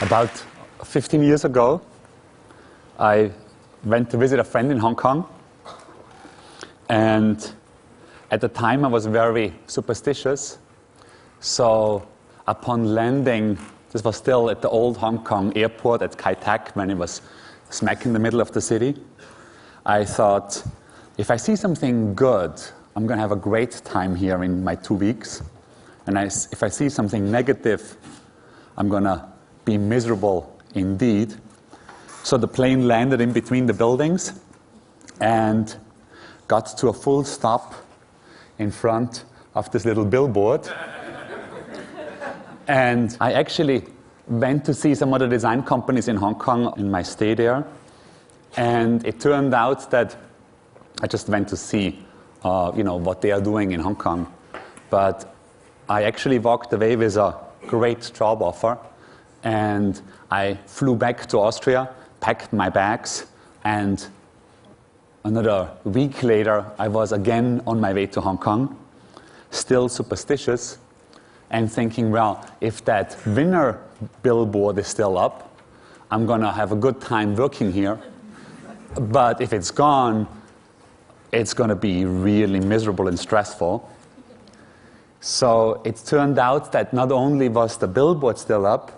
About 15 years ago, I went to visit a friend in Hong Kong, and at the time I was very superstitious. So upon landing, this was still at the old Hong Kong airport at Kai Tak when it was smack in the middle of the city, I thought, if I see something good, I'm going to have a great time here in my 2 weeks. And if I see something negative, I'm going to be miserable indeed. So the plane landed in between the buildings and got to a full stop in front of this little billboard. And I actually went to see some other design companies in Hong Kong in my stay there. And it turned out that I just went to see what they are doing in Hong Kong. But I actually walked away with a great job offer. And I flew back to Austria, packed my bags, and another week later, I was again on my way to Hong Kong, still superstitious, and thinking, well, if that winner billboard is still up, I'm going to have a good time working here. But if it's gone, it's going to be really miserable and stressful. So it turned out that not only was the billboard still up,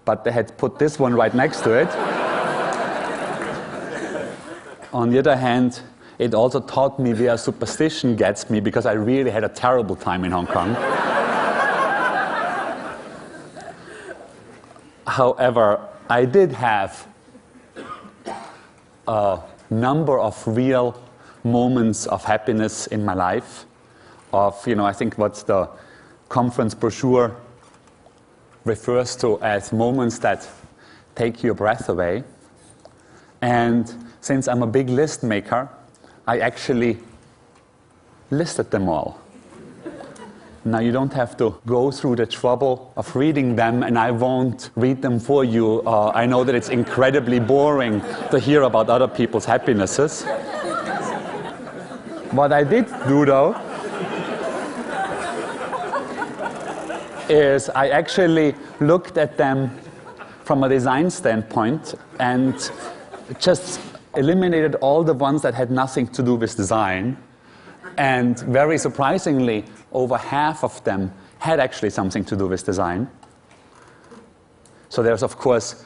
but they had put this one right next to it. On the other hand, it also taught me where superstition gets me, because I really had a terrible time in Hong Kong. However, I did have a number of real moments of happiness in my life. I think what the conference brochure refers to as moments that take your breath away. And since I'm a big list maker, I actually listed them all. Now you don't have to go through the trouble of reading them, and I won't read them for you. I know that it's incredibly boring to hear about other people's happinesses. What I did do, though, is I actually looked at them from a design standpoint and just eliminated all the ones that had nothing to do with design. And very surprisingly, over half of them had actually something to do with design. So there's, of course,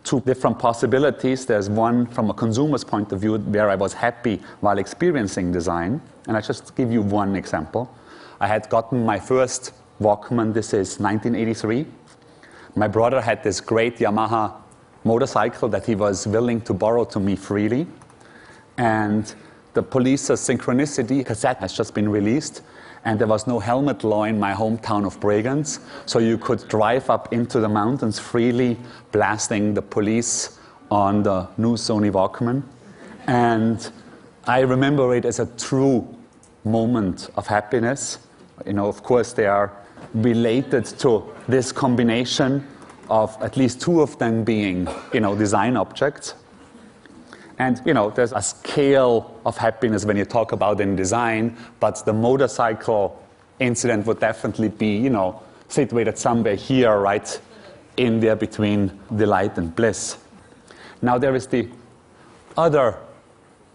two different possibilities. There's one from a consumer's point of view where I was happy while experiencing design. And I just give you one example. I had gotten my first Walkman. This is 1983. My brother had this great Yamaha motorcycle that he was willing to borrow to me freely. And the Police's Synchronicity cassette has just been released. And there was no helmet law in my hometown of Bregenz. So you could drive up into the mountains freely, blasting the Police on the new Sony Walkman. And I remember it as a true moment of happiness. Of course, they are related to this combination of at least two of them being, design objects. And, there's a scale of happiness when you talk about in design, but the motorcycle incident would definitely be, situated somewhere here, right in there between delight and bliss. Now, there is the other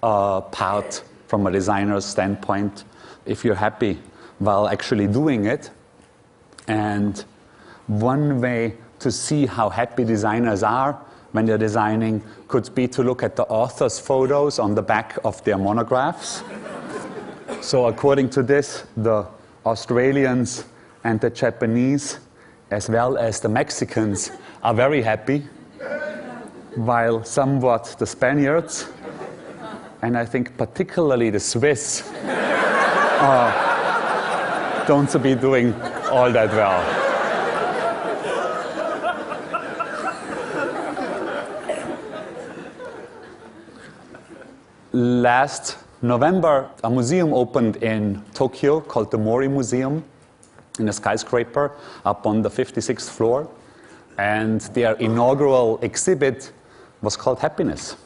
part from a designer's standpoint, if you're happy while actually doing it. And one way to see how happy designers are when they're designing could be to look at the author's photos on the back of their monographs. So according to this, the Australians and the Japanese, as well as the Mexicans, are very happy, while somewhat the Spaniards, and I think particularly the Swiss, don't be doing all that well. Last November, a museum opened in Tokyo called the Mori Museum in a skyscraper up on the 56th floor. And their inaugural exhibit was called Happiness.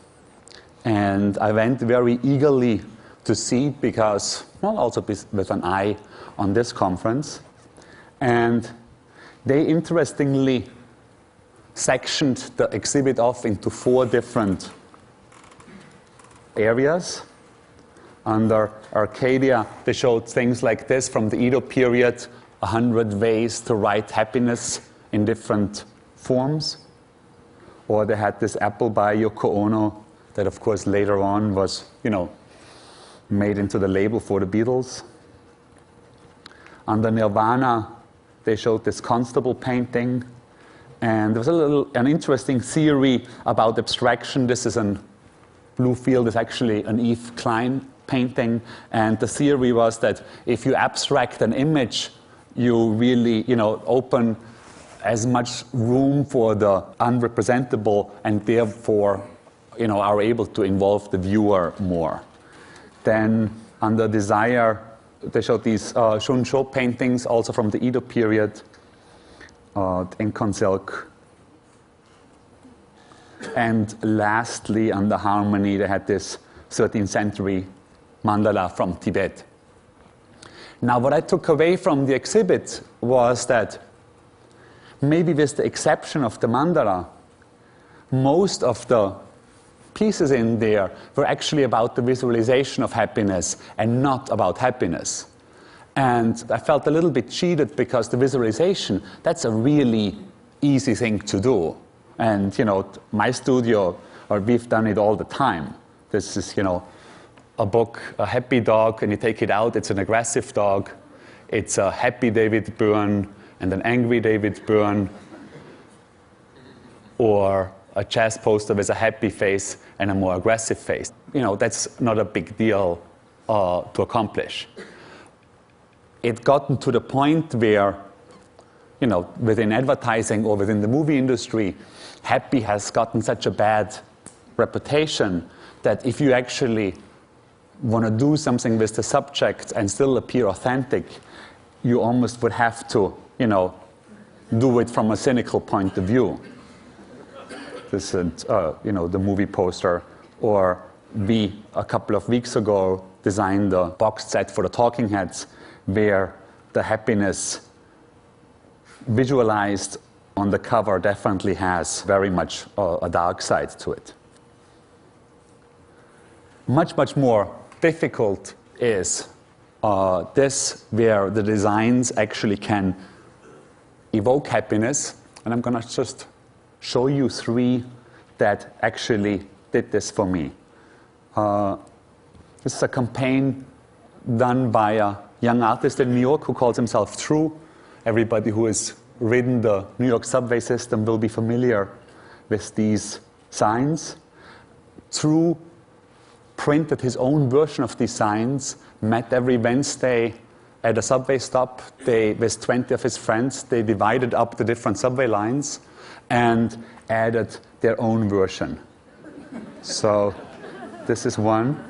And I went very eagerly to see because, also with an eye on this conference. And they interestingly sectioned the exhibit off into 4 different areas. Under Arcadia, they showed things like this from the Edo period, 100 ways to write happiness in different forms. Or they had this apple by Yoko Ono that, of course, later on was, made into the label for the Beatles. Under Nirvana, they showed this constable painting. And there was an interesting theory about abstraction. This is a blue field, is actually an Yves Klein painting. And the theory was that if you abstract an image, you really, open as much room for the unrepresentable, and therefore, are able to involve the viewer more. Then, under Desire, they showed these Shunshou paintings, also from the Edo period, ink on silk. And lastly, under Harmony, they had this 13th century mandala from Tibet. Now, what I took away from the exhibit was that, maybe with the exception of the mandala, most of the pieces in there were actually about the visualization of happiness and not about happiness. And I felt a little bit cheated because the visualization, that's a really easy thing to do. And, my studio, or we've done it all the time. This is, a book, a happy dog, and you take it out, it's an aggressive dog. It's a happy David Byrne and an angry David Byrne, or a chess poster with a happy face and a more aggressive face. That's not a big deal to accomplish. It gotten to the point where, within advertising or within the movie industry, happy has gotten such a bad reputation that if you actually want to do something with the subject and still appear authentic, you almost would have to, do it from a cynical point of view. This is, the movie poster. Or we, a couple of weeks ago, designed a box set for the Talking Heads where the happiness visualized on the cover definitely has very much a dark side to it. Much, much more difficult is this, where the designs actually can evoke happiness. And I'm going to just show you 3 that actually did this for me. This is a campaign done by a young artist in New York who calls himself True. Everybody who has ridden the New York subway system will be familiar with these signs. True printed his own version of these signs, met every Wednesday at a subway stop. With 20 of his friends, they divided up the different subway lines and added their own version. So this is one.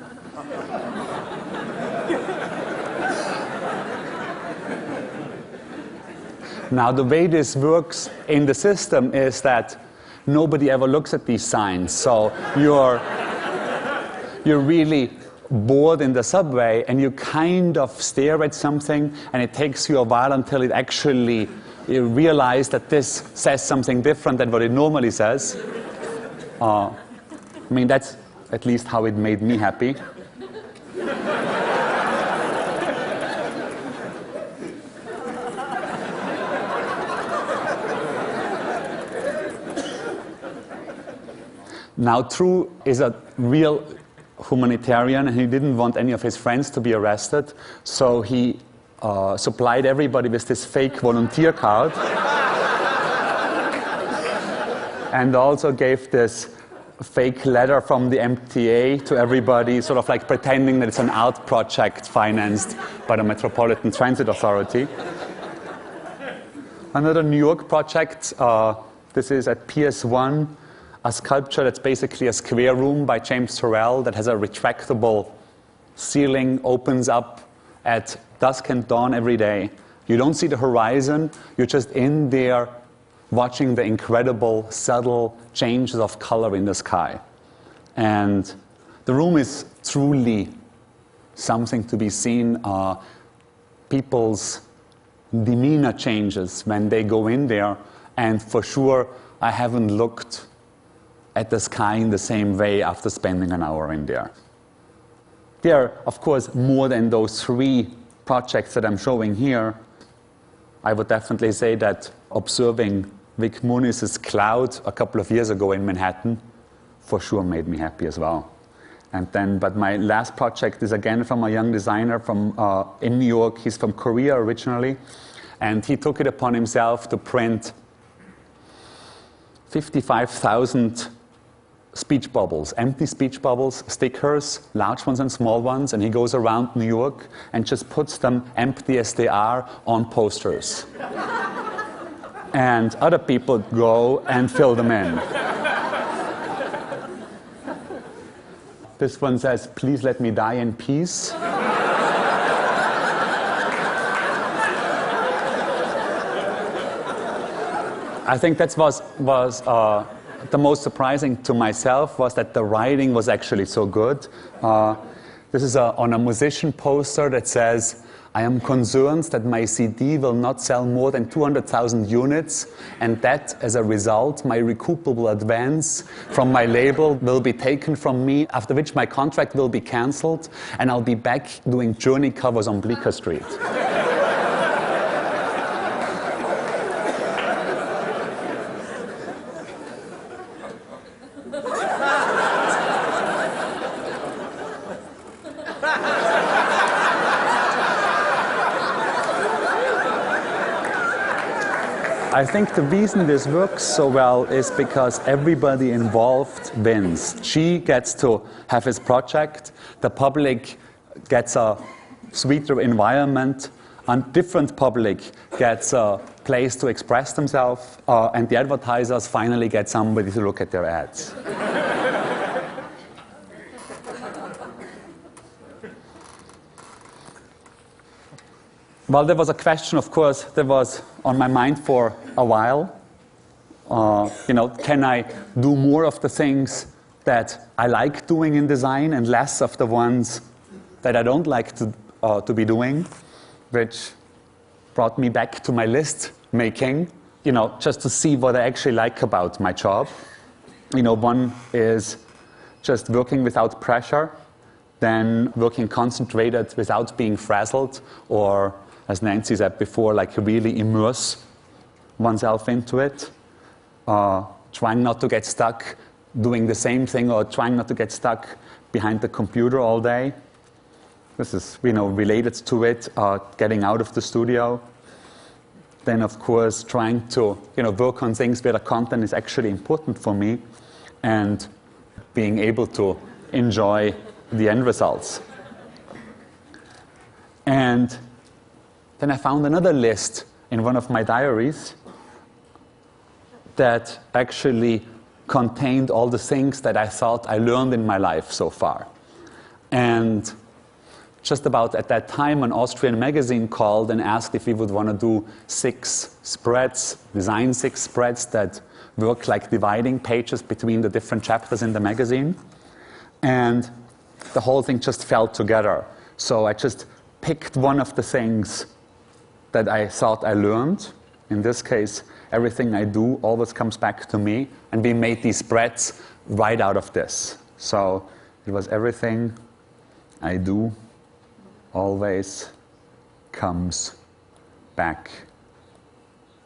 Now, the way this works in the system is that nobody ever looks at these signs. So you're really bored in the subway and you kind of stare at something, and it takes you a while until it actually, you realize that this says something different than what it normally says. That's at least how it made me happy. Now, True is a real humanitarian, and he didn't want any of his friends to be arrested, so he supplied everybody with this fake volunteer card and also gave this fake letter from the MTA to everybody, sort of like pretending that it's an art project financed by the Metropolitan Transit Authority. Another New York project, this is at PS1, a sculpture that's basically a square room by James Turrell that has a retractable ceiling, opens up at dusk and dawn every day. You don't see the horizon, you're just in there watching the incredible, subtle changes of color in the sky. And the room is truly something to be seen. People's demeanor changes when they go in there, and for sure, I haven't looked at the sky in the same way after spending an hour in there. There are, of course, more than those 3 projects that I'm showing here. I would definitely say that observing Vic Muniz's cloud a couple of years ago in Manhattan for sure made me happy as well. And then, but my last project is again from a young designer from in New York. He's from Korea originally, and he took it upon himself to print 55,000 speech bubbles, empty speech bubbles, stickers, large ones and small ones, and he goes around New York and just puts them, empty as they are, on posters. And other people go and fill them in. This one says, "Please let me die in peace." I think that was the most surprising to myself, was that the writing was actually so good. This is on a musician poster that says, "I am concerned that my CD will not sell more than 200,000 units, and that, as a result, my recoupable advance from my label will be taken from me, after which my contract will be cancelled, and I'll be back doing journey covers on Bleecker Street." I think the reason this works so well is because everybody involved wins. She gets to have his project, the public gets a sweeter environment, and different public gets a place to express themselves, and the advertisers finally get somebody to look at their ads. Well, there was a question, of course, that was on my mind for a while. Can I do more of the things that I like doing in design and less of the ones that I don't like to be doing? Which brought me back to my list making, just to see what I actually like about my job. One is just working without pressure, then working concentrated without being frazzled, or as Nancy said before, like really immerse oneself into it. Trying not to get stuck doing the same thing, or trying not to get stuck behind the computer all day. This is, related to it, getting out of the studio. Then, of course, trying to, work on things where the content is actually important for me, and being able to enjoy the end results. And then I found another list in one of my diaries that actually contained all the things that I thought I learned in my life so far. And just about at that time, an Austrian magazine called and asked if we would want to do 6 spreads, design 6 spreads that work like dividing pages between the different chapters in the magazine. And the whole thing just fell together. So I just picked one of the things that I thought I learned. In this case, everything I do always comes back to me, and we made these spreads right out of this. So it was everything I do always comes back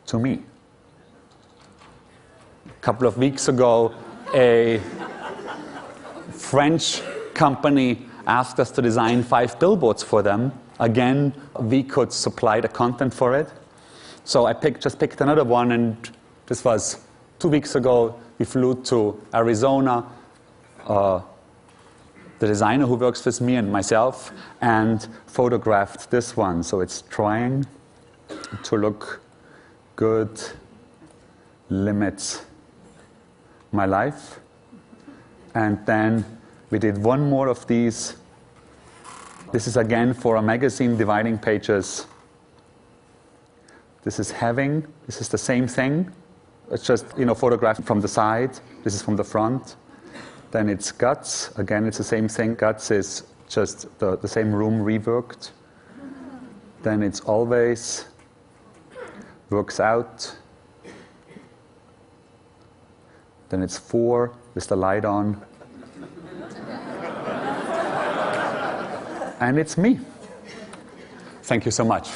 to me. A couple of weeks ago, a French company asked us to design 5 billboards for them. Again, we could supply the content for it. So I just picked another one, and this was 2 weeks ago. We flew to Arizona, the designer who works with me and myself, and photographed this one. So it's trying to look good, limits my life. And then we did one more of these. This is again for a magazine, dividing pages. This is having. This is the same thing. It's just, photographed from the side. This is from the front. Then it's guts. Again, it's the same thing. Guts is just the same room reworked. Then it's always, works out, Then it's 4 with the light on. And it's me. Thank you so much.